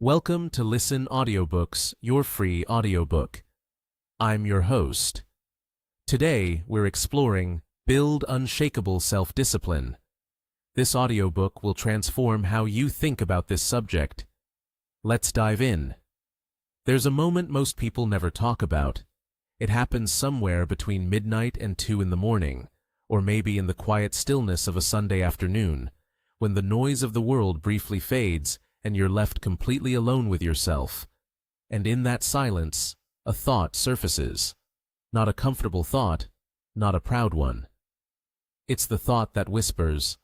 Welcome to Listen Audiobooks, your free audiobook. I'm your host. Today, we're exploring Build Unshakable Self-Discipline. This audiobook will transform how you think about this subject. Let's dive in. There's a moment most people never talk about. It happens somewhere between midnight and 2 in the morning, or maybe in the quiet stillness of a Sunday afternoon, when the noise of the world briefly fades and you're left completely alone with yourself. And in that silence, a thought surfaces. Not a comfortable thought, not a proud one. It's the thought that whispers,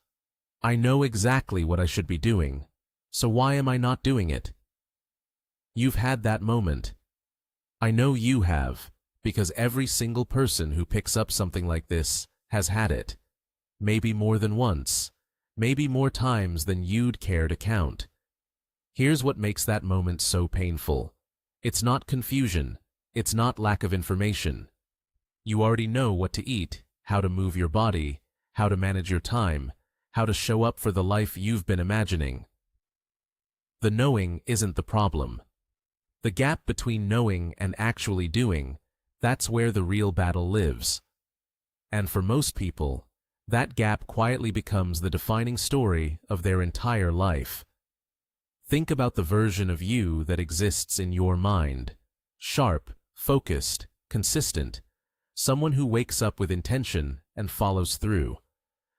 "I know exactly what I should be doing, so why am I not doing it?" You've had that moment. I know you have, because every single person who picks up something like this has had it. Maybe more than once, maybe more times than you'd care to count. Here's what makes that moment so painful. It's not confusion. It's not lack of information. You already know what to eat, how to move your body, how to manage your time, how to show up for the life you've been imagining. The knowing isn't the problem. The gap between knowing and actually doing, that's where the real battle lives. And for most people, that gap quietly becomes the defining story of their entire life. Think about the version of you that exists in your mind. Sharp, focused, consistent. Someone who wakes up with intention and follows through.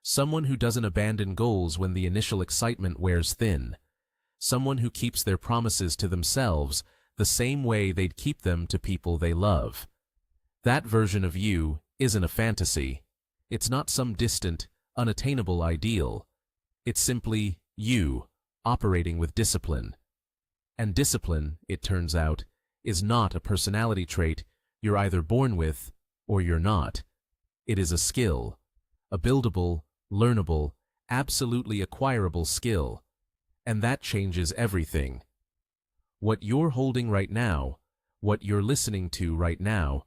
Someone who doesn't abandon goals when the initial excitement wears thin. Someone who keeps their promises to themselves the same way they'd keep them to people they love. That version of you isn't a fantasy. It's not some distant, unattainable ideal. It's simply you, operating with discipline. And discipline, it turns out, is not a personality trait you're either born with or you're not. It is a skill, a buildable, learnable, absolutely acquirable skill. And that changes everything. What you're holding right now, what you're listening to right now,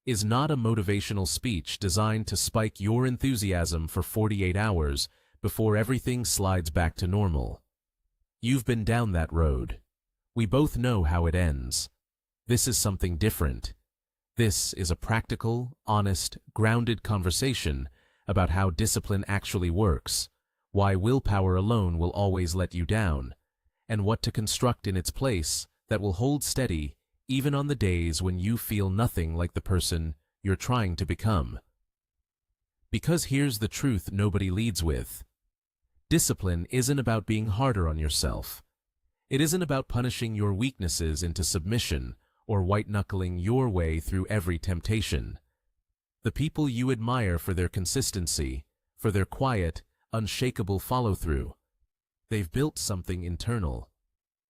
is not a motivational speech designed to spike your enthusiasm for 48 hours before everything slides back to normal. You've been down that road. We both know how it ends. This is something different. This is a practical, honest, grounded conversation about how discipline actually works, why willpower alone will always let you down, and what to construct in its place that will hold steady even on the days when you feel nothing like the person you're trying to become. Because here's the truth nobody leads with. Discipline isn't about being harder on yourself. It isn't about punishing your weaknesses into submission or white-knuckling your way through every temptation. The people you admire for their consistency, for their quiet, unshakable follow-through, they've built something internal.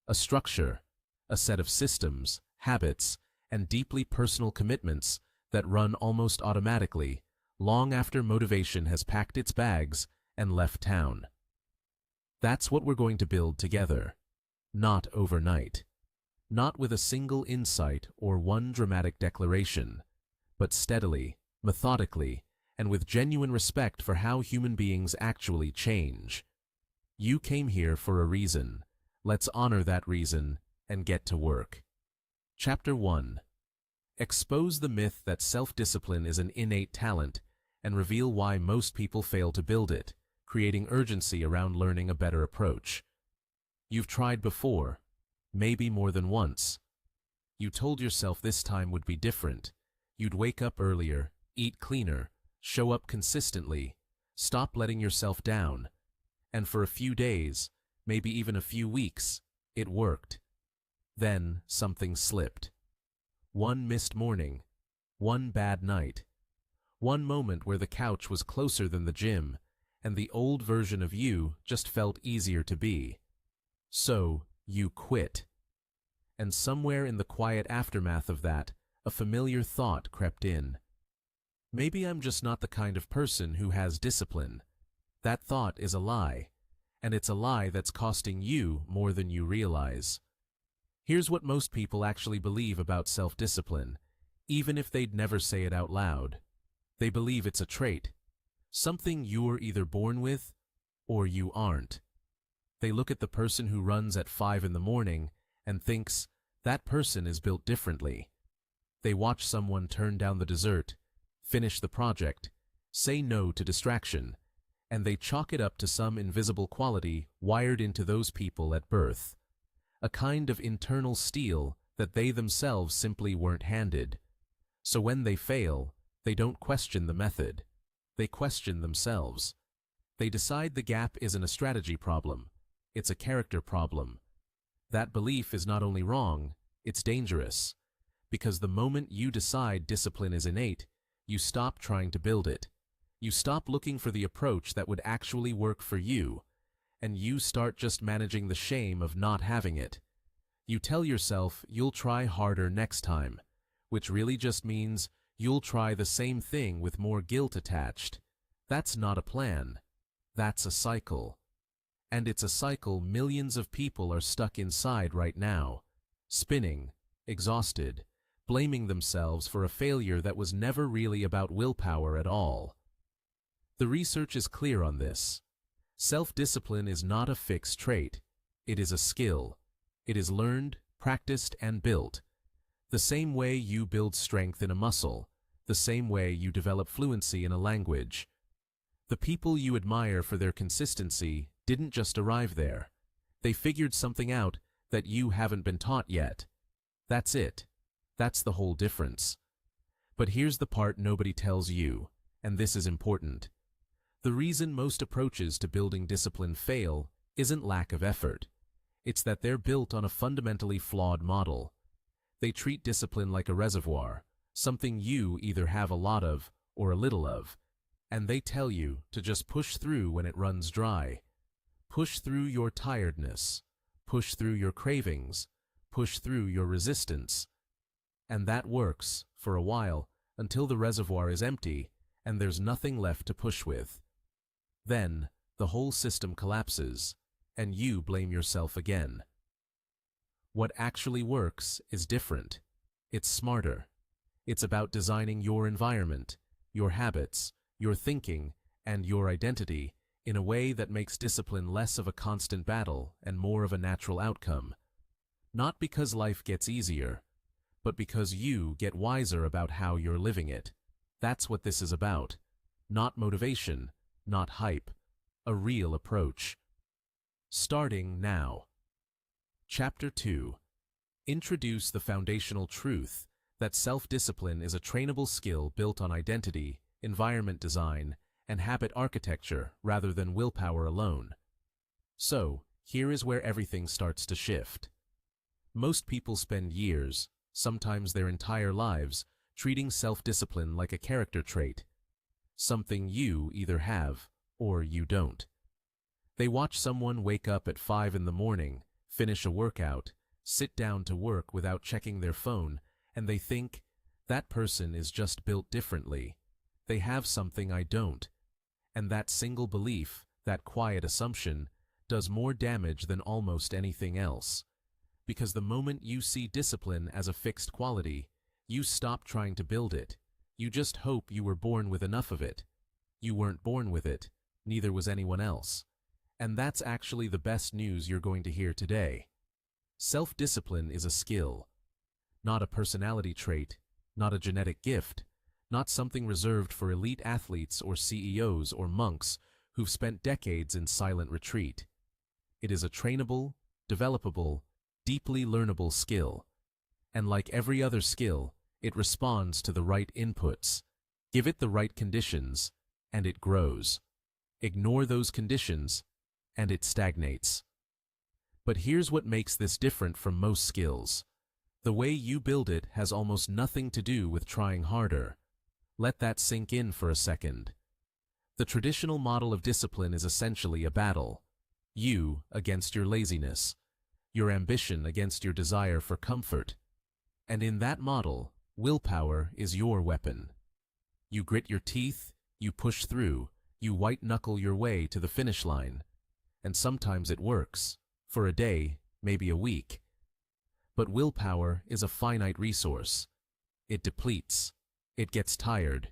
A structure, a set of systems, habits, and deeply personal commitments that run almost automatically, long after motivation has packed its bags and left town. That's what we're going to build together. Not overnight. Not with a single insight or one dramatic declaration, but steadily, methodically, and with genuine respect for how human beings actually change. You came here for a reason. Let's honor that reason and get to work. Chapter 1. Expose the myth that self-discipline is an innate talent and reveal why most people fail to build it, creating urgency around learning a better approach. You've tried before, maybe more than once. You told yourself this time would be different. You'd wake up earlier, eat cleaner, show up consistently, stop letting yourself down. And for a few days, maybe even a few weeks, it worked. Then something slipped. One missed morning, one bad night, one moment where the couch was closer than the gym, and the old version of you just felt easier to be. So, you quit. And somewhere in the quiet aftermath of that, a familiar thought crept in. Maybe I'm just not the kind of person who has discipline. That thought is a lie, and it's a lie that's costing you more than you realize. Here's what most people actually believe about self-discipline, even if they'd never say it out loud. They believe it's a trait. Something you're either born with or you aren't. They look at the person who runs at 5 in the morning and thinks, that person is built differently. They watch someone turn down the dessert, finish the project, say no to distraction, and they chalk it up to some invisible quality wired into those people at birth. A kind of internal steel that they themselves simply weren't handed. So when they fail, they don't question the method. They question themselves. They decide the gap isn't a strategy problem, it's a character problem. That belief is not only wrong, it's dangerous. Because the moment you decide discipline is innate, you stop trying to build it. You stop looking for the approach that would actually work for you, and you start just managing the shame of not having it. You tell yourself you'll try harder next time, which really just means you'll try the same thing with more guilt attached. That's not a plan. That's a cycle. And it's a cycle millions of people are stuck inside right now, spinning, exhausted, blaming themselves for a failure that was never really about willpower at all. The research is clear on this. Self-discipline is not a fixed trait. It is a skill. It is learned, practiced, and built. The same way you build strength in a muscle, the same way you develop fluency in a language. The people you admire for their consistency didn't just arrive there. They figured something out that you haven't been taught yet. That's it. That's the whole difference. But here's the part nobody tells you, and this is important. The reason most approaches to building discipline fail isn't lack of effort. It's that they're built on a fundamentally flawed model. They treat discipline like a reservoir, something you either have a lot of or a little of, and they tell you to just push through when it runs dry. Push through your tiredness, push through your cravings, push through your resistance. And that works, for a while, until the reservoir is empty and there's nothing left to push with. Then, the whole system collapses, and you blame yourself again. What actually works is different. It's smarter. It's about designing your environment, your habits, your thinking, and your identity in a way that makes discipline less of a constant battle and more of a natural outcome. Not because life gets easier, but because you get wiser about how you're living it. That's what this is about. Not motivation, not hype. A real approach. Starting now. Chapter 2. Introduce the foundational truth that self-discipline is a trainable skill built on identity, environment design, and habit architecture rather than willpower alone. So, here is where everything starts to shift. Most people spend years, sometimes their entire lives, treating self-discipline like a character trait, something you either have or you don't. They watch someone wake up at 5 in the morning, finish a workout, sit down to work without checking their phone, and they think, that person is just built differently. They have something I don't. And that single belief, that quiet assumption, does more damage than almost anything else. Because the moment you see discipline as a fixed quality, you stop trying to build it. You just hope you were born with enough of it. You weren't born with it, neither was anyone else. And that's actually the best news you're going to hear today. Self-discipline is a skill, not a personality trait, not a genetic gift, not something reserved for elite athletes or CEOs or monks who've spent decades in silent retreat. It is a trainable, developable, deeply learnable skill. And like every other skill, it responds to the right inputs. Give it the right conditions, and it grows. Ignore those conditions, and it stagnates. But here's what makes this different from most skills. The way you build it has almost nothing to do with trying harder. Let that sink in for a second. The traditional model of discipline is essentially a battle. You against your laziness, your ambition against your desire for comfort. And in that model, willpower is your weapon. You grit your teeth, you push through, you white-knuckle your way to the finish line. And sometimes it works, for a day, maybe a week. But willpower is a finite resource. It depletes. It gets tired.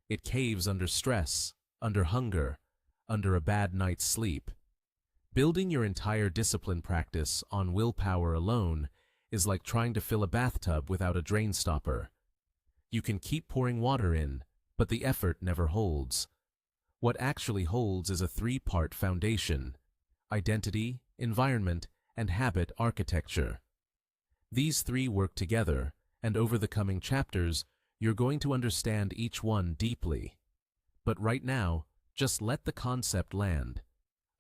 It caves under stress, under hunger, under a bad night's sleep. Building your entire discipline practice on willpower alone is like trying to fill a bathtub without a drain stopper. You can keep pouring water in, but the effort never holds. What actually holds is a three-part foundation: identity, environment, and habit architecture. These three work together, and over the coming chapters, you're going to understand each one deeply. But right now, just let the concept land.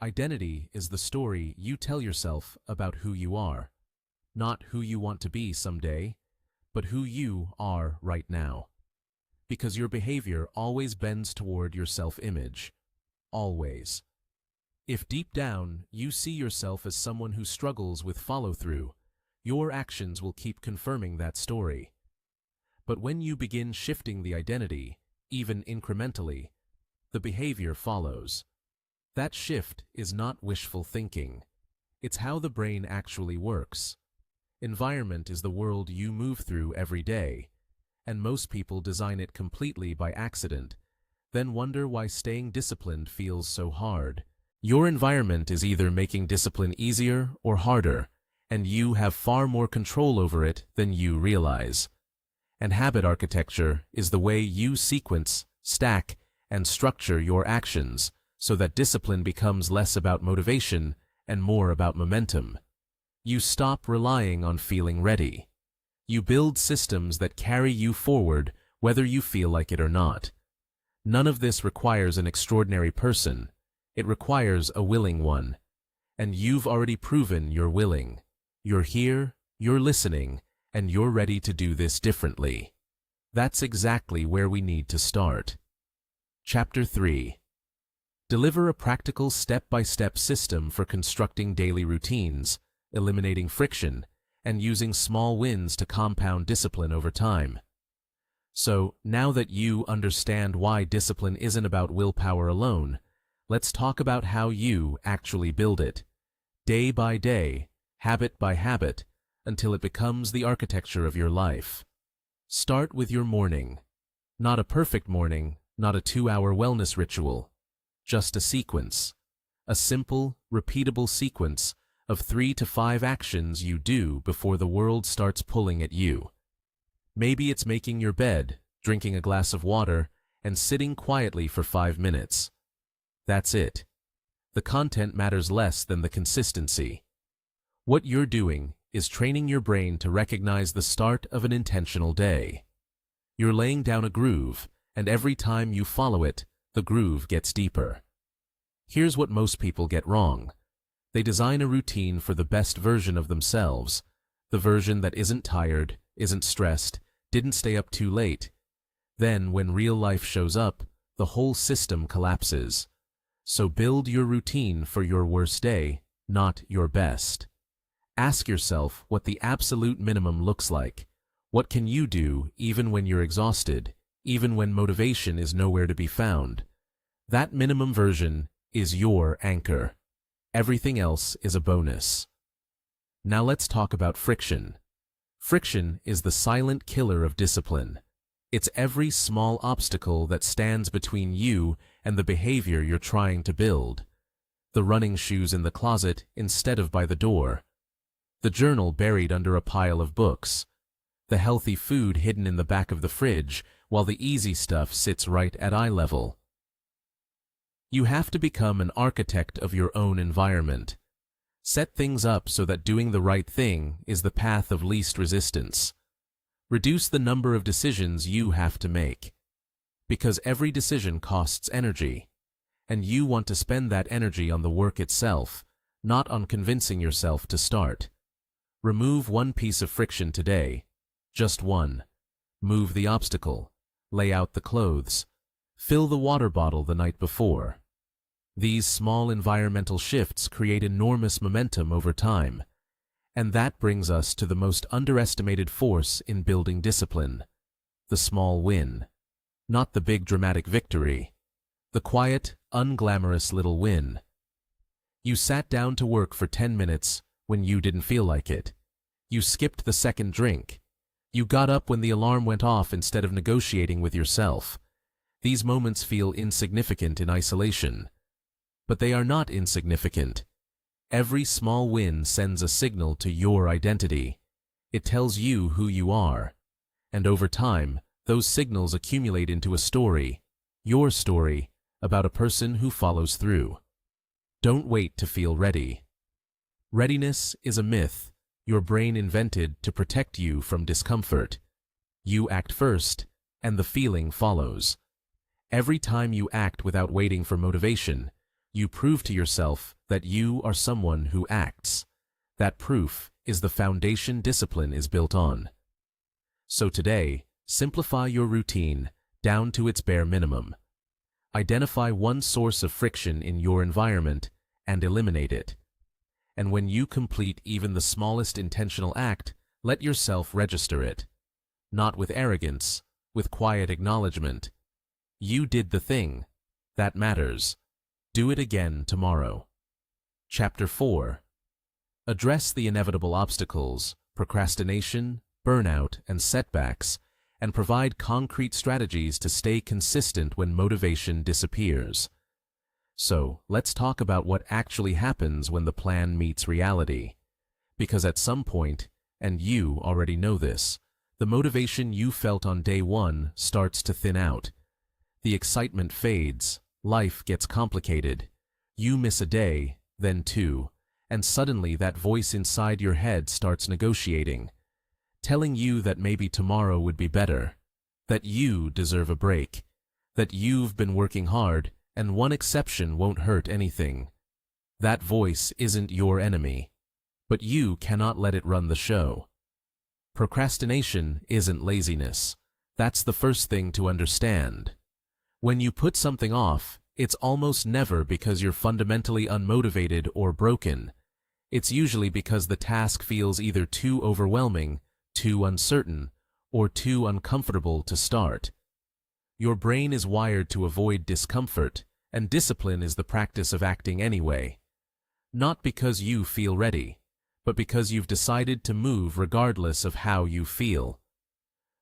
Identity is the story you tell yourself about who you are. Not who you want to be someday, but who you are right now. Because your behavior always bends toward your self-image. Always. If deep down you see yourself as someone who struggles with follow-through, your actions will keep confirming that story. But when you begin shifting the identity, even incrementally, the behavior follows. That shift is not wishful thinking. It's how the brain actually works. Environment is the world you move through every day, and most people design it completely by accident, then wonder why staying disciplined feels so hard. Your environment is either making discipline easier or harder, and you have far more control over it than you realize. And habit architecture is the way you sequence, stack, and structure your actions so that discipline becomes less about motivation and more about momentum. You stop relying on feeling ready. You build systems that carry you forward whether you feel like it or not. None of this requires an extraordinary person. It requires a willing one. And you've already proven you're willing. You're here, you're listening, and you're ready to do this differently. That's exactly where we need to start. Chapter 3. Deliver a practical step-by-step system for constructing daily routines, eliminating friction, and using small wins to compound discipline over time. So, now that you understand why discipline isn't about willpower alone, let's talk about how you actually build it, day by day, habit by habit, until it becomes the architecture of your life. Start with your morning. Not a perfect morning, not a 2-hour wellness ritual, just a sequence. A simple, repeatable sequence of 3 to 5 actions you do before the world starts pulling at you. Maybe it's making your bed, drinking a glass of water, and sitting quietly for 5 minutes. That's it. The content matters less than the consistency. What you're doing is training your brain to recognize the start of an intentional day. You're laying down a groove, and every time you follow it, the groove gets deeper. Here's what most people get wrong. They design a routine for the best version of themselves, the version that isn't tired, isn't stressed, didn't stay up too late. Then, when real life shows up, the whole system collapses. So build your routine for your worst day, not your best. Ask yourself what the absolute minimum looks like. What can you do even when you're exhausted, even when motivation is nowhere to be found? That minimum version is your anchor. Everything else is a bonus. Now let's talk about friction. Friction is the silent killer of discipline. It's every small obstacle that stands between you and the behavior you're trying to build. The running shoes in the closet instead of by the door. The journal buried under a pile of books. The healthy food hidden in the back of the fridge while the easy stuff sits right at eye level. You have to become an architect of your own environment. Set things up so that doing the right thing is the path of least resistance. Reduce the number of decisions you have to make. Because every decision costs energy, and you want to spend that energy on the work itself, not on convincing yourself to start. Remove one piece of friction today. Just one. Move the obstacle. Lay out the clothes. Fill the water bottle the night before. These small environmental shifts create enormous momentum over time. And that brings us to the most underestimated force in building discipline. The small win. Not the big dramatic victory. The quiet, unglamorous little win. You sat down to work for 10 minutes when you didn't feel like it. You skipped the second drink. You got up when the alarm went off instead of negotiating with yourself. These moments feel insignificant in isolation. But they are not insignificant. Every small win sends a signal to your identity. It tells you who you are. And over time, those signals accumulate into a story, your story, about a person who follows through. Don't wait to feel ready. Readiness is a myth your brain invented to protect you from discomfort. You act first, and the feeling follows. Every time you act without waiting for motivation, you prove to yourself that you are someone who acts. That proof is the foundation discipline is built on. So today, simplify your routine down to its bare minimum. Identify one source of friction in your environment and eliminate it. And when you complete even the smallest intentional act, let yourself register it. Not with arrogance, with quiet acknowledgement. You did the thing. That matters. Do it again tomorrow. Chapter 4. Address the inevitable obstacles, procrastination, burnout, and setbacks, and provide concrete strategies to stay consistent when motivation disappears. So, let's talk about what actually happens when the plan meets reality. Because at some point, and you already know this, the motivation you felt on day one starts to thin out. The excitement fades, life gets complicated. You miss a day, then two, and suddenly that voice inside your head starts negotiating, telling you that maybe tomorrow would be better, that you deserve a break, that you've been working hard, and one exception won't hurt anything. That voice isn't your enemy, but you cannot let it run the show. Procrastination isn't laziness. That's the first thing to understand. When you put something off, it's almost never because you're fundamentally unmotivated or broken. It's usually because the task feels either too overwhelming, too uncertain, or too uncomfortable to start. Your brain is wired to avoid discomfort, and discipline is the practice of acting anyway. Not because you feel ready, but because you've decided to move regardless of how you feel.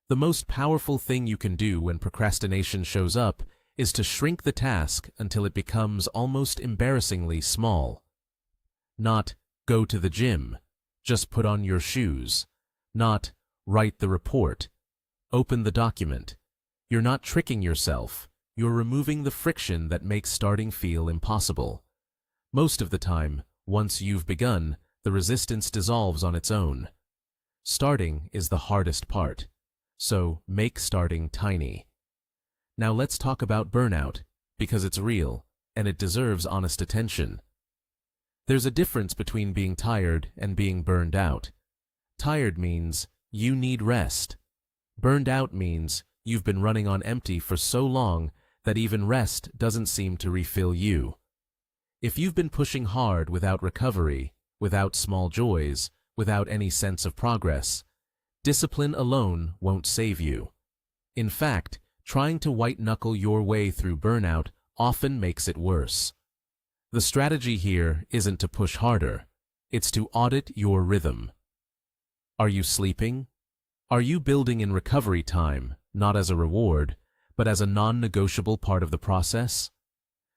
The most powerful thing you can do when procrastination shows up is to shrink the task until it becomes almost embarrassingly small. Not, go to the gym, just put on your shoes. Not, write the report, open the document. You're not tricking yourself, you're removing the friction that makes starting feel impossible. Most of the time, once you've begun, the resistance dissolves on its own. Starting is the hardest part, so make starting tiny. Now let's talk about burnout, because it's real, and it deserves honest attention. There's a difference between being tired and being burned out. Tired means you need rest. Burned out means you've been running on empty for so long that even rest doesn't seem to refill you. If you've been pushing hard without recovery, without small joys, without any sense of progress, discipline alone won't save you. In fact, trying to white-knuckle your way through burnout often makes it worse. The strategy here isn't to push harder, it's to audit your rhythm. Are you sleeping? Are you building in recovery time, not as a reward, but as a non-negotiable part of the process?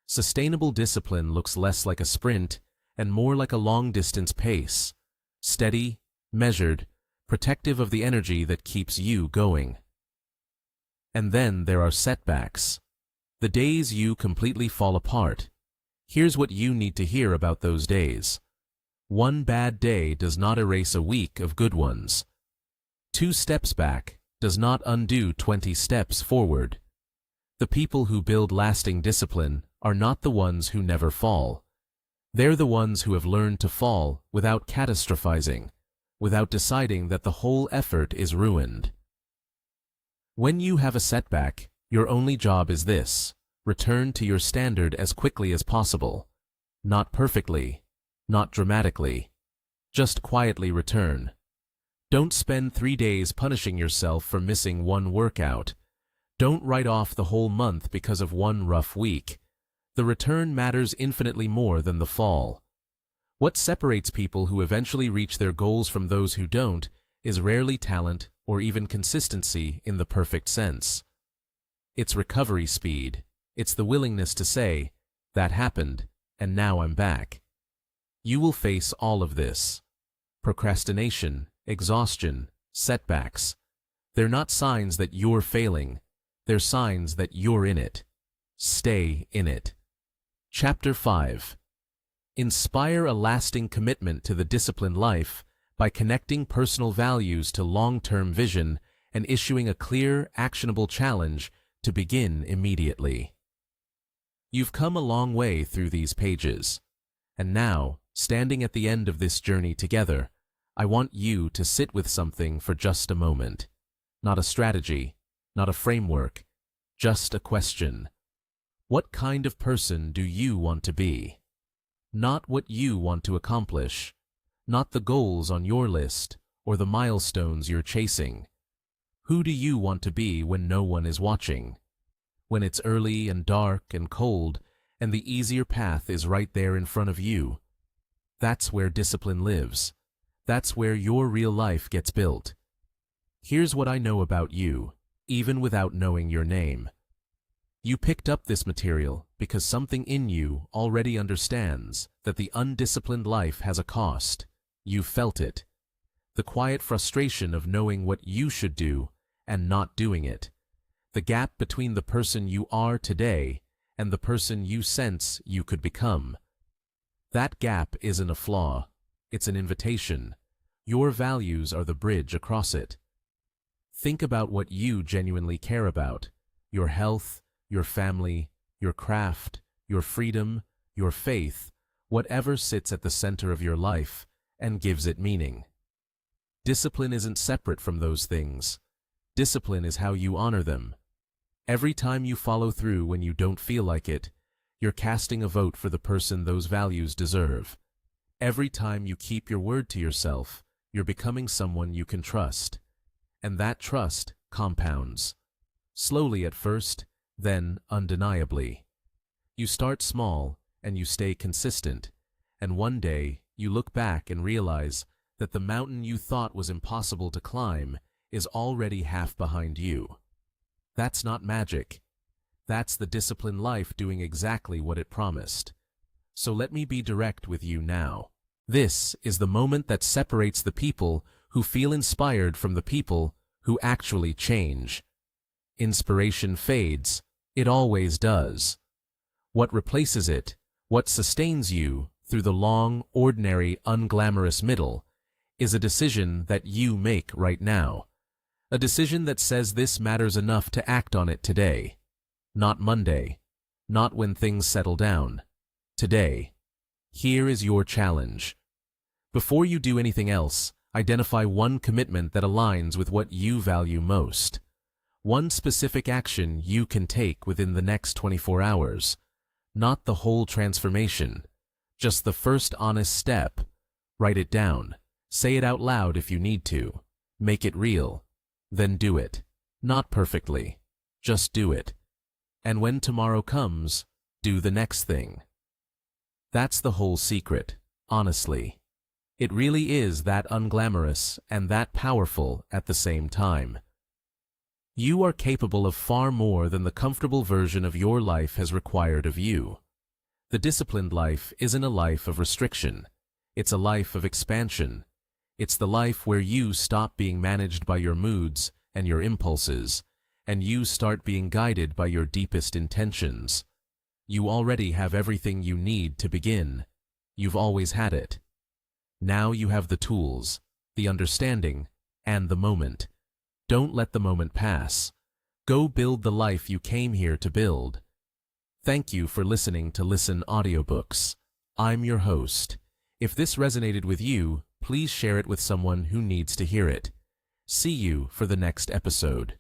Sustainable discipline looks less like a sprint and more like a long-distance pace, steady, measured, protective of the energy that keeps you going. And then there are setbacks. The days you completely fall apart. Here's what you need to hear about those days. One bad day does not erase a week of good ones. 2 steps back does not undo 20 steps forward. The people who build lasting discipline are not the ones who never fall. They're the ones who have learned to fall without catastrophizing, without deciding that the whole effort is ruined. When you have a setback, your only job is this: return to your standard as quickly as possible. Not perfectly, not dramatically. Just quietly return. Don't spend 3 days punishing yourself for missing one workout. Don't write off the whole month because of one rough week. The return matters infinitely more than the fall. What separates people who eventually reach their goals from those who don't is rarely talent or even consistency in the perfect sense. It's recovery speed. It's the willingness to say, "That happened, and now I'm back." You will face all of this. Procrastination, exhaustion, setbacks. They're not signs that you're failing. They're signs that you're in it. Stay in it. Chapter 5. Inspire a lasting commitment to the disciplined life by connecting personal values to long-term vision and issuing a clear, actionable challenge to begin immediately. You've come a long way through these pages. And now, standing at the end of this journey together, I want you to sit with something for just a moment. Not a strategy, not a framework, just a question. What kind of person do you want to be? Not what you want to accomplish, not the goals on your list or the milestones you're chasing. Who do you want to be when no one is watching? When it's early and dark and cold and the easier path is right there in front of you? That's where discipline lives. That's where your real life gets built. Here's what I know about you, even without knowing your name. You picked up this material because something in you already understands that the undisciplined life has a cost. You felt it. The quiet frustration of knowing what you should do and not doing it. The gap between the person you are today and the person you sense you could become. That gap isn't a flaw. It's an invitation. Your values are the bridge across it. Think about what you genuinely care about. Your health, your family, your craft, your freedom, your faith, whatever sits at the center of your life and gives it meaning. Discipline isn't separate from those things. Discipline is how you honor them. Every time you follow through when you don't feel like it, you're casting a vote for the person those values deserve. Every time you keep your word to yourself, you're becoming someone you can trust. And that trust compounds. Slowly at first, then undeniably. You start small and you stay consistent, and one day you look back and realize that the mountain you thought was impossible to climb is already half behind you. That's not magic. That's the disciplined life doing exactly what it promised. So let me be direct with you now. This is the moment that separates the people who feel inspired from the people who actually change. Inspiration fades. It always does. What replaces it, what sustains you through the long, ordinary, unglamorous middle, is a decision that you make right now. A decision that says this matters enough to act on it today. Not Monday. Not when things settle down. Today. Here is your challenge. Before you do anything else, identify one commitment that aligns with what you value most. One specific action you can take within the next 24 hours. Not the whole transformation. Just the first honest step. Write it down. Say it out loud if you need to. Make it real. Then do it. Not perfectly. Just do it. And when tomorrow comes, do the next thing. That's the whole secret, honestly. It really is that unglamorous and that powerful at the same time. You are capable of far more than the comfortable version of your life has required of you. The disciplined life isn't a life of restriction. It's a life of expansion. It's the life where you stop being managed by your moods and your impulses, and you start being guided by your deepest intentions. You already have everything you need to begin. You've always had it. Now you have the tools, the understanding, and the moment. Don't let the moment pass. Go build the life you came here to build. Thank you for listening to Listen Audiobooks. I'm your host. If this resonated with you, please share it with someone who needs to hear it. See you for the next episode.